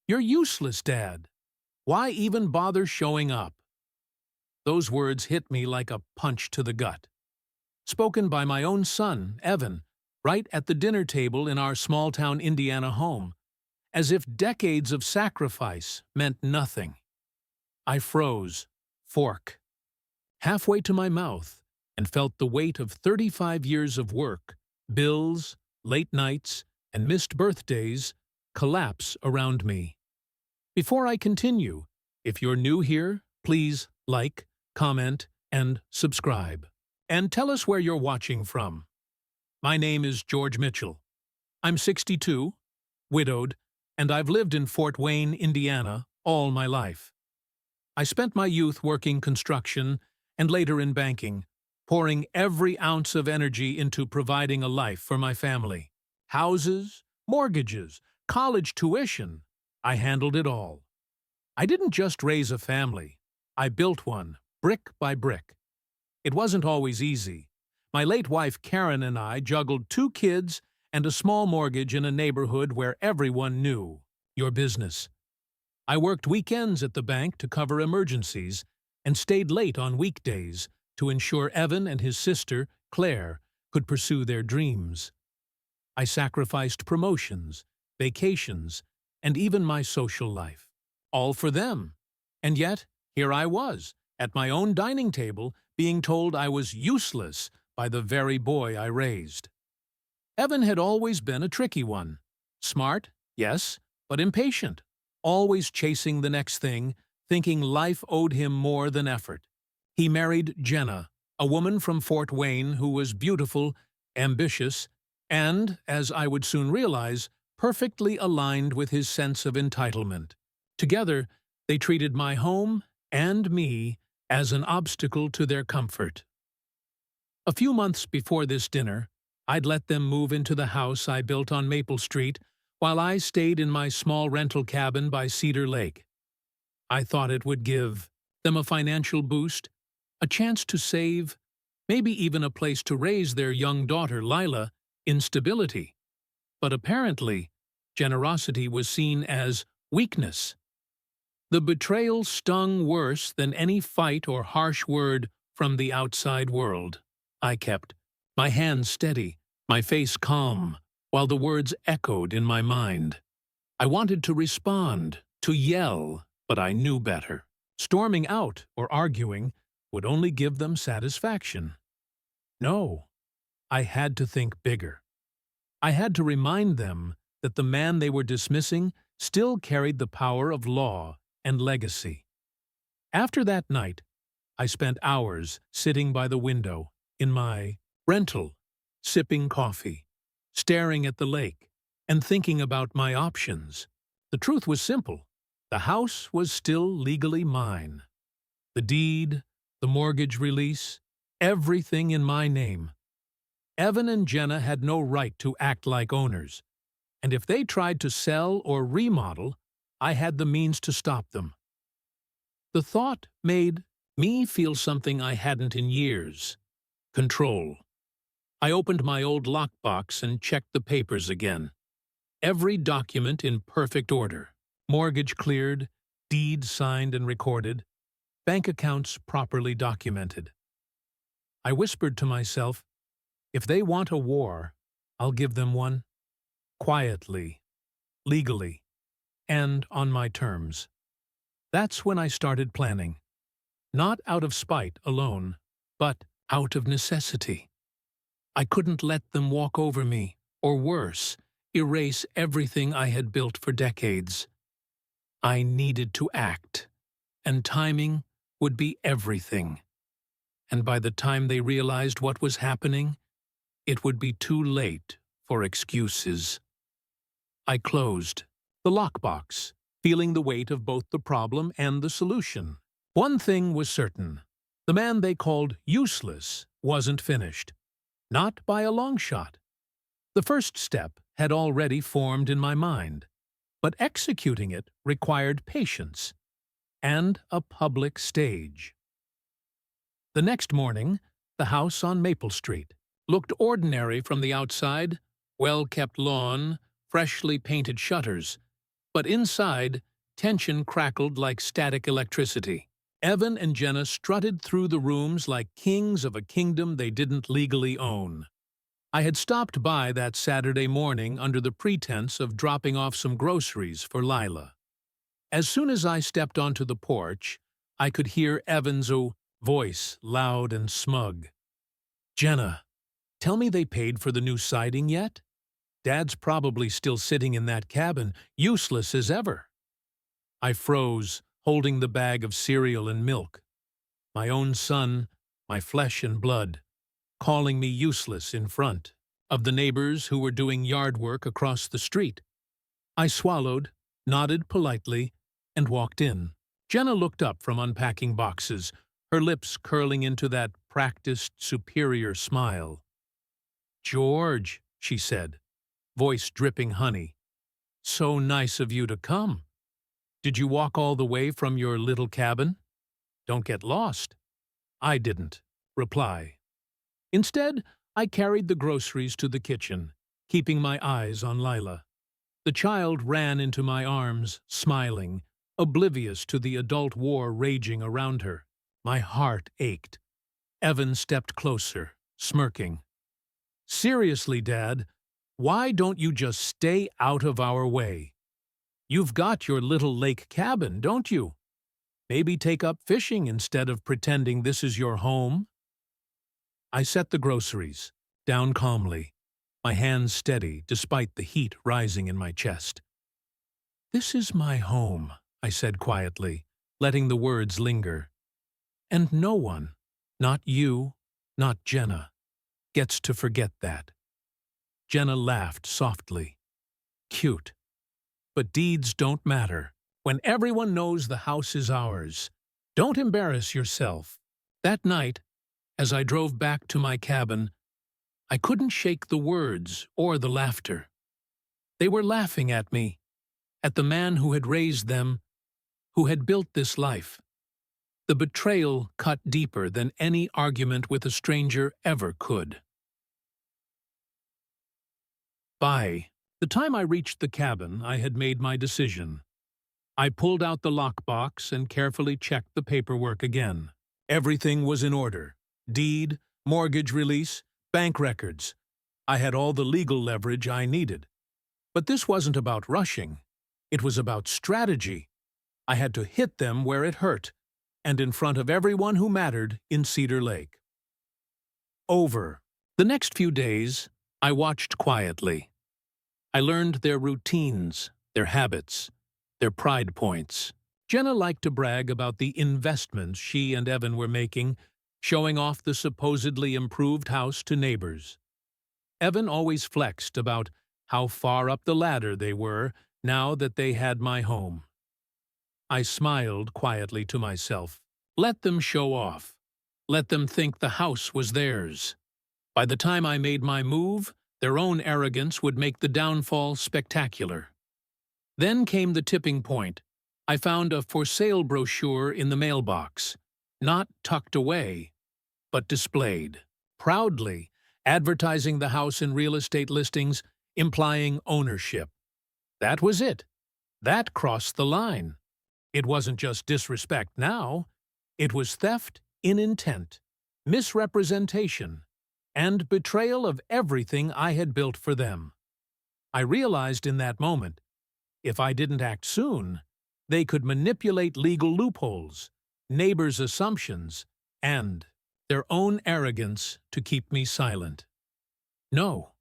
"You're useless, Dad. Why even bother showing up?" Those words hit me like a punch to the gut. Spoken by my own son, Evan, right at the dinner table in our small-town Indiana home, as if decades of sacrifice meant nothing. I froze, fork, halfway to my mouth, and felt the weight of 35 years of work, bills, late nights, and missed birthdays collapse around me. Before I continue, if you're new here, please like, comment, and subscribe. And tell us where you're watching from. My name is George Mitchell. I'm 62, widowed, and I've lived in Fort Wayne, Indiana, all my life. I spent my youth working construction and later in banking, pouring every ounce of energy into providing a life for my family. Houses, mortgages, college tuition, I handled it all. I didn't just raise a family. I built one, brick by brick. It wasn't always easy. My late wife Karen and I juggled 2 kids and a small mortgage in a neighborhood where everyone knew your business. I worked weekends at the bank to cover emergencies and stayed late on weekdays to ensure Evan and his sister, Claire, could pursue their dreams. I sacrificed promotions, vacations, and even my social life, all for them. And yet, here I was, at my own dining table, being told I was useless by the very boy I raised. Evan had always been a tricky one. Smart, yes, but impatient, always chasing the next thing, thinking life owed him more than effort. He married Jenna, a woman from Fort Wayne who was beautiful, ambitious, and, as I would soon realize, perfectly aligned with his sense of entitlement. Together, they treated my home and me as an obstacle to their comfort. A few months before this dinner, I'd let them move into the house I built on Maple Street while I stayed in my small rental cabin by Cedar Lake. I thought it would give them a financial boost, a chance to save, maybe even a place to raise their young daughter, Lila, in stability. But apparently, generosity was seen as weakness. The betrayal stung worse than any fight or harsh word from the outside world. I kept my hands steady, my face calm, while the words echoed in my mind. I wanted to respond, to yell, but I knew better. Storming out or arguing would only give them satisfaction. No, I had to think bigger. I had to remind them that the man they were dismissing still carried the power of law and legacy. After that night, I spent hours sitting by the window in my rental, sipping coffee, staring at the lake, and thinking about my options. The truth was simple. The house was still legally mine. The deed, the mortgage release, everything in my name. Evan and Jenna had no right to act like owners, and if they tried to sell or remodel, I had the means to stop them. The thought made me feel something I hadn't in years: control. I opened my old lockbox and checked the papers again. Every document in perfect order. Mortgage cleared, deed signed and recorded, bank accounts properly documented. I whispered to myself, if they want a war, I'll give them one. Quietly, legally, and on my terms. That's when I started planning. Not out of spite alone, but out of necessity. I couldn't let them walk over me, or worse, erase everything I had built for decades. I needed to act, and timing would be everything. And by the time they realized what was happening, it would be too late for excuses. I closed the lockbox, feeling the weight of both the problem and the solution. One thing was certain: the man they called useless wasn't finished. Not by a long shot. The first step had already formed in my mind, but executing it required patience and a public stage. The next morning, the house on Maple Street looked ordinary from the outside: well-kept lawn, freshly painted shutters, But inside, tension crackled like static electricity. Evan and Jenna strutted through the rooms like kings of a kingdom they didn't legally own. I had stopped by that Saturday morning under the pretense of dropping off some groceries for Lila. As soon as I stepped onto the porch, I could hear Evan's voice, loud and smug. "Jenna, tell me they paid for the new siding yet? Dad's probably still sitting in that cabin, useless as ever." I froze, holding the bag of cereal and milk. My own son, my flesh and blood, calling me useless in front of the neighbors who were doing yard work across the street. I swallowed, nodded politely, and walked in. Jenna looked up from unpacking boxes, her lips curling into that practiced, superior smile. "George," she said, voice dripping honey, "so nice of you to come. Did you walk all the way from your little cabin? Don't get lost." I didn't reply. Instead, I carried the groceries to the kitchen, keeping my eyes on Lila. The child ran into my arms, smiling, oblivious to the adult war raging around her. My heart ached. Evan stepped closer, smirking. "Seriously, Dad, why don't you just stay out of our way? You've got your little lake cabin, don't you? Maybe take up fishing instead of pretending this is your home?" I set the groceries down calmly, my hands steady despite the heat rising in my chest. "This is my home," I said quietly, letting the words linger. "And no one, not you, not Jenna, gets to forget that." Jenna laughed softly. "Cute. But deeds don't matter when everyone knows the house is ours. Don't embarrass yourself." That night, as I drove back to my cabin, I couldn't shake the words or the laughter. They were laughing at me, at the man who had raised them, who had built this life. The betrayal cut deeper than any argument with a stranger ever could. By the time I reached the cabin, I had made my decision. I pulled out the lockbox and carefully checked the paperwork again. Everything was in order. Deed, mortgage release, bank records. I had all the legal leverage I needed. But this wasn't about rushing. It was about strategy. I had to hit them where it hurt, and in front of everyone who mattered in Cedar Lake. Over the next few days, I watched quietly. I learned their routines, their habits, their pride points. Jenna liked to brag about the investments she and Evan were making, showing off the supposedly improved house to neighbors. Evan always flexed about how far up the ladder they were now that they had my home. I smiled quietly to myself. Let them show off. Let them think the house was theirs. By the time I made my move, their own arrogance would make the downfall spectacular. Then came the tipping point. I found a for sale brochure in the mailbox, not tucked away, but displayed, proudly, advertising the house in real estate listings, implying ownership. That was it. That crossed the line. It wasn't just disrespect now. It was theft in intent, misrepresentation, and betrayal of everything I had built for them. I realized in that moment, if I didn't act soon, they could manipulate legal loopholes, neighbors' assumptions, and their own arrogance to keep me silent. No,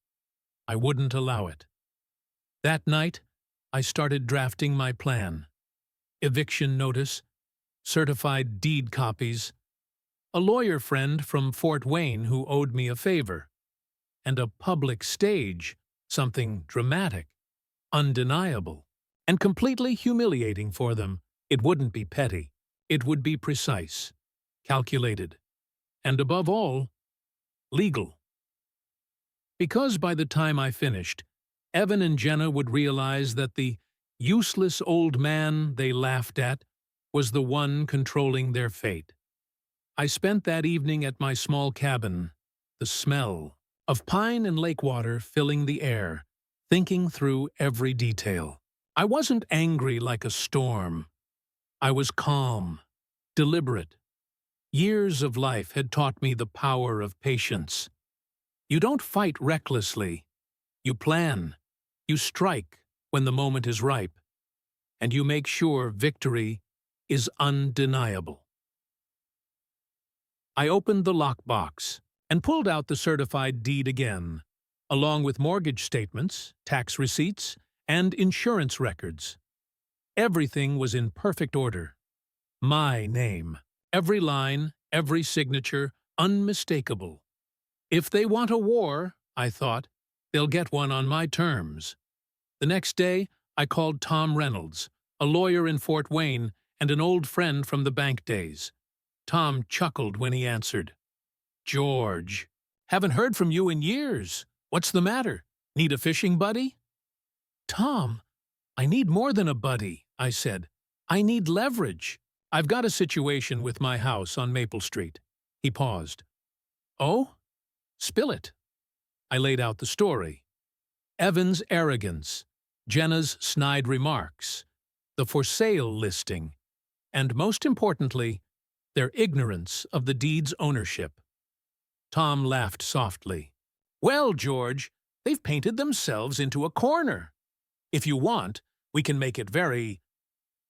I wouldn't allow it. That night, I started drafting my plan. Eviction notice, certified deed copies, a lawyer friend from Fort Wayne who owed me a favor, and a public stage, something dramatic, undeniable, and completely humiliating for them. It wouldn't be petty. It would be precise, calculated, and above all, legal. Because by the time I finished, Evan and Jenna would realize that the useless old man they laughed at was the one controlling their fate. I spent that evening at my small cabin, the smell of pine and lake water filling the air, thinking through every detail. I wasn't angry like a storm. I was calm, deliberate. Years of life had taught me the power of patience. You don't fight recklessly. You plan. You strike when the moment is ripe. And you make sure victory is undeniable. I opened the lockbox and pulled out the certified deed again, along with mortgage statements, tax receipts, and insurance records. Everything was in perfect order. My name. Every line, every signature, unmistakable. If they want a war, I thought, they'll get one on my terms. The next day, I called Tom Reynolds, a lawyer in Fort Wayne and an old friend from the bank days. Tom chuckled when he answered. "George, haven't heard from you in years. What's the matter? Need a fishing buddy?" "Tom, I need more than a buddy," I said. "I need leverage. I've got a situation with my house on Maple Street." He paused. "Oh? Spill it." I laid out the story. Evan's arrogance, Jenna's snide remarks, the for sale listing, and most importantly, their ignorance of the deed's ownership. Tom laughed softly. "Well, George, they've painted themselves into a corner. If you want, we can make it very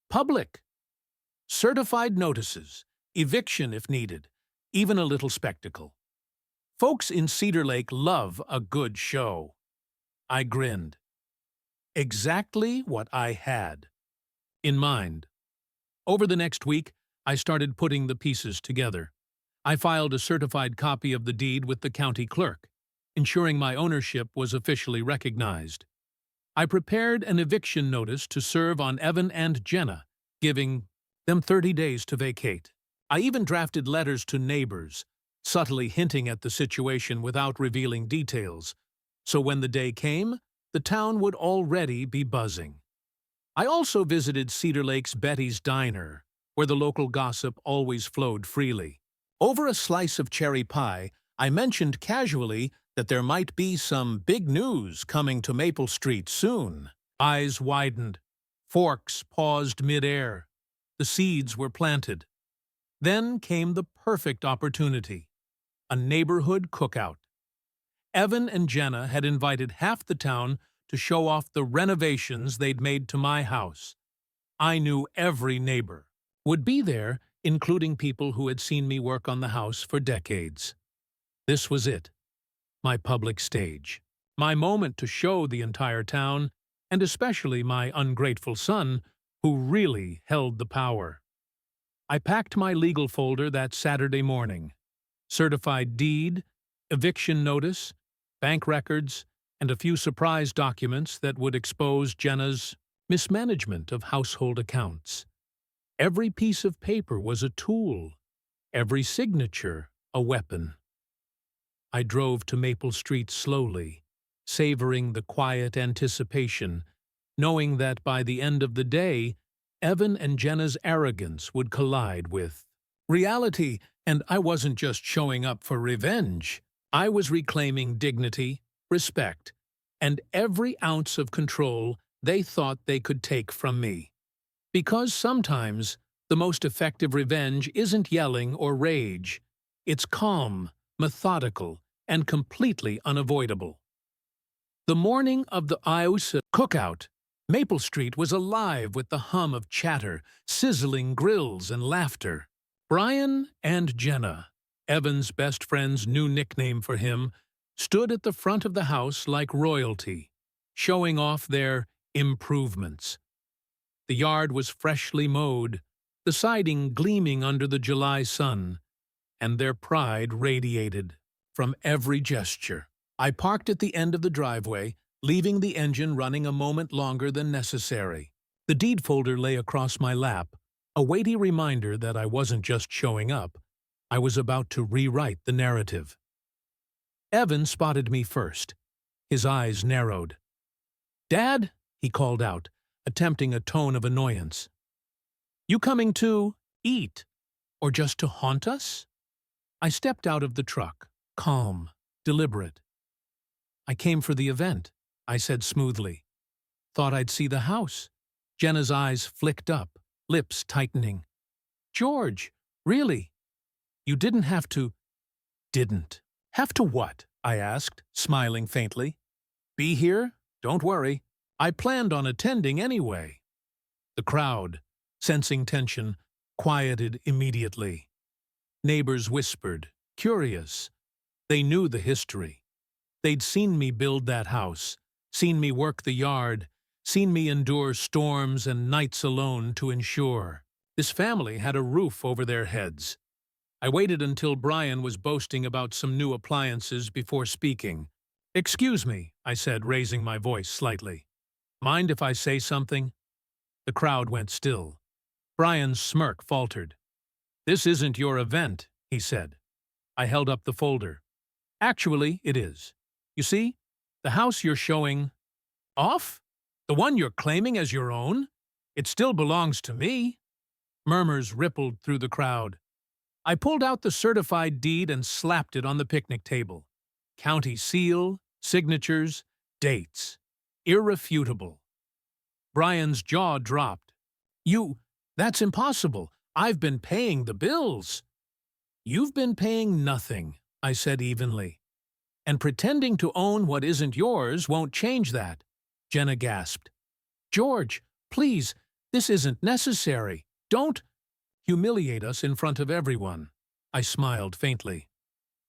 public. Certified notices, eviction if needed, even a little spectacle. Folks in Cedar Lake love a good show." I grinned. Exactly what I had in mind. Over the next week, I started putting the pieces together. I filed a certified copy of the deed with the county clerk, ensuring my ownership was officially recognized. I prepared an eviction notice to serve on Evan and Jenna, giving them 30 days to vacate. I even drafted letters to neighbors, subtly hinting at the situation without revealing details, so when the day came, the town would already be buzzing. I also visited Cedar Lake's Betty's Diner, where the local gossip always flowed freely. Over a slice of cherry pie, I mentioned casually that there might be some big news coming to Maple Street soon. Eyes widened. Forks paused mid-air. The seeds were planted. Then came the perfect opportunity. A neighborhood cookout. Evan and Jenna had invited half the town to show off the renovations they'd made to my house. I knew every neighbor would be there, including people who had seen me work on the house for decades. This was it, my public stage, my moment to show the entire town, and especially my ungrateful son, who really held the power. I packed my legal folder that Saturday morning. Certified deed, eviction notice, bank records, and a few surprise documents that would expose Jenna's mismanagement of household accounts. Every piece of paper was a tool, every signature a weapon. I drove to Maple Street slowly, savoring the quiet anticipation, knowing that by the end of the day, Evan and Jenna's arrogance would collide with reality, and I wasn't just showing up for revenge. I was reclaiming dignity, respect, and every ounce of control they thought they could take from me. Because sometimes the most effective revenge isn't yelling or rage. It's calm, methodical, and completely unavoidable. The morning of the IOSA cookout, Maple Street was alive with the hum of chatter, sizzling grills, and laughter. Brian and Jenna, Evan's best friend's new nickname for him, stood at the front of the house like royalty, showing off their improvements. The yard was freshly mowed, the siding gleaming under the July sun, and their pride radiated from every gesture. I parked at the end of the driveway, leaving the engine running a moment longer than necessary. The deed folder lay across my lap, a weighty reminder that I wasn't just showing up, I was about to rewrite the narrative. Evan spotted me first. His eyes narrowed. "Dad," he called out, attempting a tone of annoyance. "You coming to eat, or just to haunt us?" I stepped out of the truck, calm, deliberate. "I came for the event," I said smoothly. "Thought I'd see the house, Jenna's eyes flicked up, lips tightening. George, really? You didn't have to— Didn't. Have to what? I asked, smiling faintly. Be here? Don't worry. I planned on attending anyway. The crowd, sensing tension, quieted immediately. Neighbors whispered, curious. They knew the history. They'd seen me build that house, seen me work the yard, seen me endure storms and nights alone to ensure. This family had a roof over their heads. I waited until Brian was boasting about some new appliances before speaking. Excuse me, I said, raising my voice slightly. Mind if I say something? The crowd went still. Brian's smirk faltered. This isn't your event, he said. I held up the folder. Actually, it is. You see, the house you're showing off? The one you're claiming as your own? It still belongs to me. Murmurs rippled through the crowd. I pulled out the certified deed and slapped it on the picnic table. County seal, signatures, dates. Irrefutable. Brian's jaw dropped. That's impossible. I've been paying the bills. You've been paying nothing, I said evenly. And pretending to own what isn't yours won't change that, Jenna gasped. George, please, this isn't necessary. Don't humiliate us in front of everyone. I smiled faintly.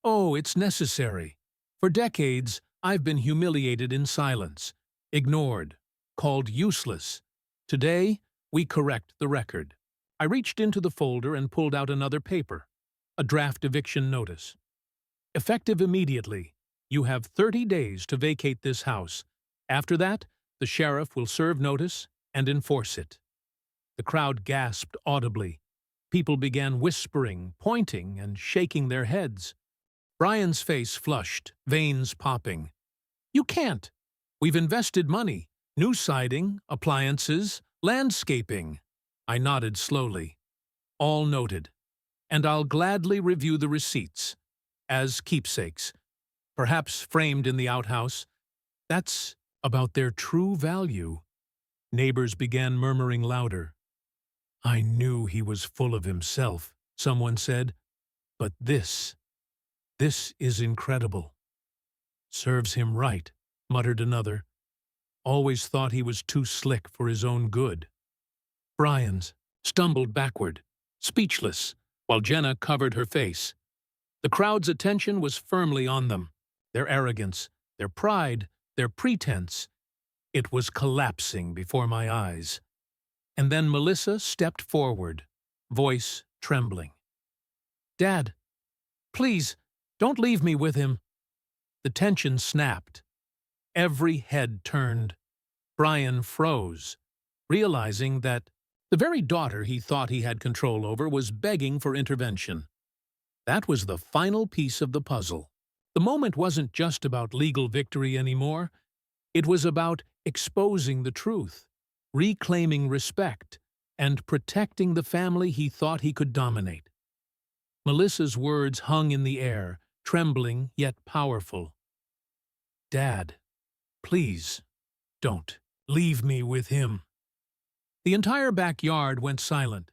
Oh, it's necessary. For decades, I've been humiliated in silence, ignored, called useless. Today, we correct the record. I reached into the folder and pulled out another paper, a draft eviction notice. Effective immediately, you have 30 days to vacate this house. After that, the sheriff will serve notice and enforce it. The crowd gasped audibly. People began whispering, pointing, and shaking their heads. Brian's face flushed, veins popping. You can't. We've invested money. New siding, appliances, landscaping. I nodded slowly. All noted. And I'll gladly review the receipts. As keepsakes. Perhaps framed in the outhouse. That's about their true value. Neighbors began murmuring louder. I knew he was full of himself, someone said. But this is incredible. Serves him right, muttered another. Always thought he was too slick for his own good. Brian's stumbled backward, speechless, while Jenna covered her face. The crowd's attention was firmly on them. Their arrogance, their pride, their pretense. It was collapsing before my eyes. And then Melissa stepped forward, voice trembling. Dad, please, don't leave me with him. The tension snapped. Every head turned. Brian froze, realizing that the very daughter he thought he had control over was begging for intervention. That was the final piece of the puzzle. The moment wasn't just about legal victory anymore. It was about exposing the truth, reclaiming respect, and protecting the family he thought he could dominate. Melissa's words hung in the air, trembling yet powerful. Dad, please, don't leave me with him. The entire backyard went silent.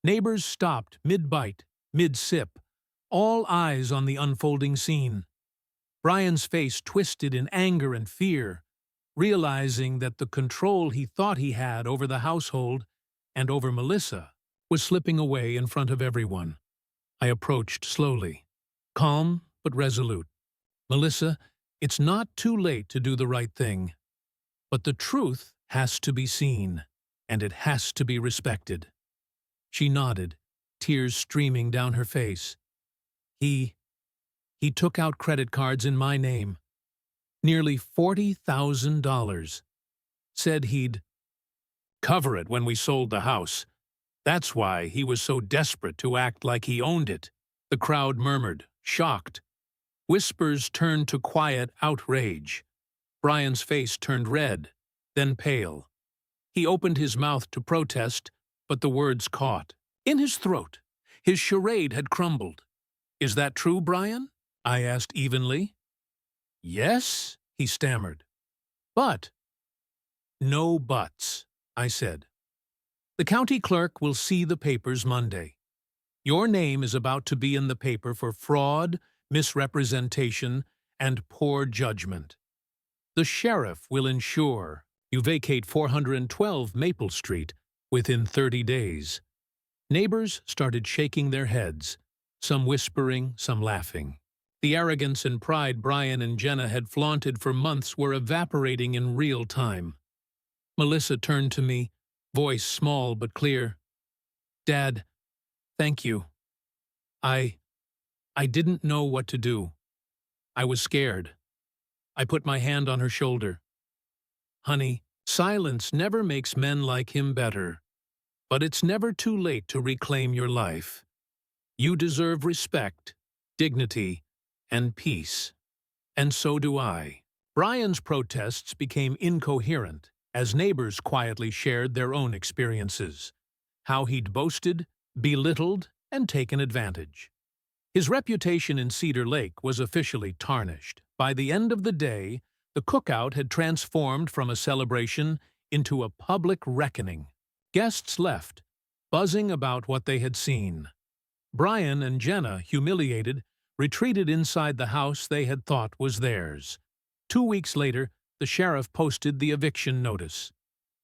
Neighbors stopped mid-bite, mid-sip, all eyes on the unfolding scene. Brian's face twisted in anger and fear, realizing that the control he thought he had over the household and over Melissa was slipping away in front of everyone. I approached slowly, calm but resolute. Melissa, it's not too late to do the right thing. But the truth has to be seen, and it has to be respected. She nodded, tears streaming down her face. He took out credit cards in my name. Nearly $40,000. Said he'd cover it when we sold the house. That's why he was so desperate to act like he owned it. The crowd murmured, shocked. Whispers turned to quiet outrage. Brian's face turned red, then pale. He opened his mouth to protest, but the words caught in his throat. His charade had crumbled. Is that true, Brian? I asked evenly. Yes, he stammered. But. No buts, I said. The county clerk will see the papers Monday. Your name is about to be in the paper for fraud, misrepresentation, and poor judgment. The sheriff will ensure you vacate 412 Maple Street within 30 days. Neighbors started shaking their heads, some whispering, some laughing. The arrogance and pride Brian and Jenna had flaunted for months were evaporating in real time. Melissa turned to me, voice small but clear. "Dad, thank you. I didn't know what to do. I was scared." I put my hand on her shoulder. "Honey, silence never makes men like him better. But it's never too late to reclaim your life. You deserve respect, dignity, and peace. And so do I." Brian's protests became incoherent as neighbors quietly shared their own experiences. How he'd boasted, belittled, and taken advantage. His reputation in Cedar Lake was officially tarnished. By the end of the day, the cookout had transformed from a celebration into a public reckoning. Guests left, buzzing about what they had seen. Brian and Jenna, humiliated, retreated inside the house they had thought was theirs. 2 weeks later, the sheriff posted the eviction notice.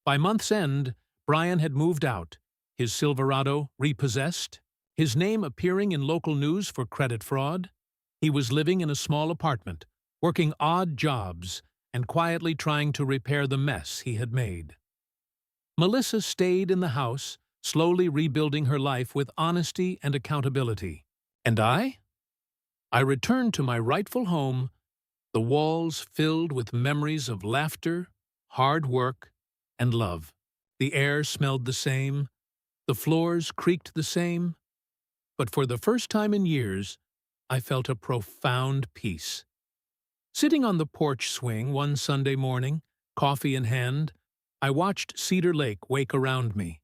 By month's end, Brian had moved out, his Silverado repossessed, his name appearing in local news for credit fraud. He was living in a small apartment, working odd jobs, and quietly trying to repair the mess he had made. Melissa stayed in the house, slowly rebuilding her life with honesty and accountability. And I returned to my rightful home, the walls filled with memories of laughter, hard work, and love. The air smelled the same, the floors creaked the same, but for the first time in years, I felt a profound peace. Sitting on the porch swing one Sunday morning, coffee in hand, I watched Cedar Lake wake around me.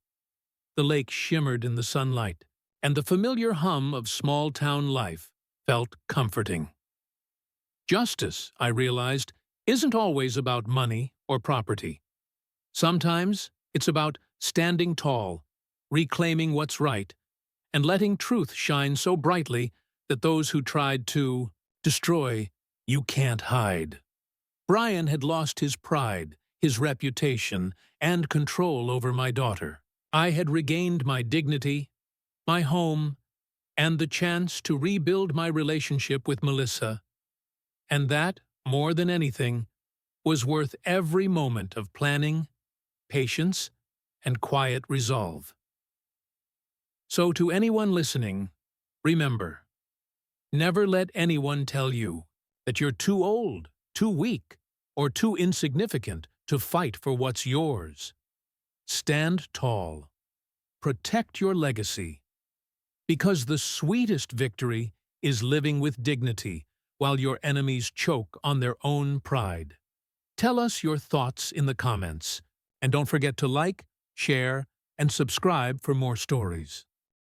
The lake shimmered in the sunlight, and the familiar hum of small-town life felt comforting. Justice, I realized, isn't always about money or property. Sometimes it's about standing tall, reclaiming what's right, and letting truth shine so brightly that those who tried to destroy you can't hide. Brian had lost his pride, his reputation, and control over my daughter. I had regained my dignity, my home, and the chance to rebuild my relationship with Melissa. And that, more than anything, was worth every moment of planning, patience, and quiet resolve. So to anyone listening, remember, never let anyone tell you that you're too old, too weak, or too insignificant to fight for what's yours. Stand tall. Protect your legacy. Because the sweetest victory is living with dignity while your enemies choke on their own pride. Tell us your thoughts in the comments, and don't forget to like, share, and subscribe for more stories.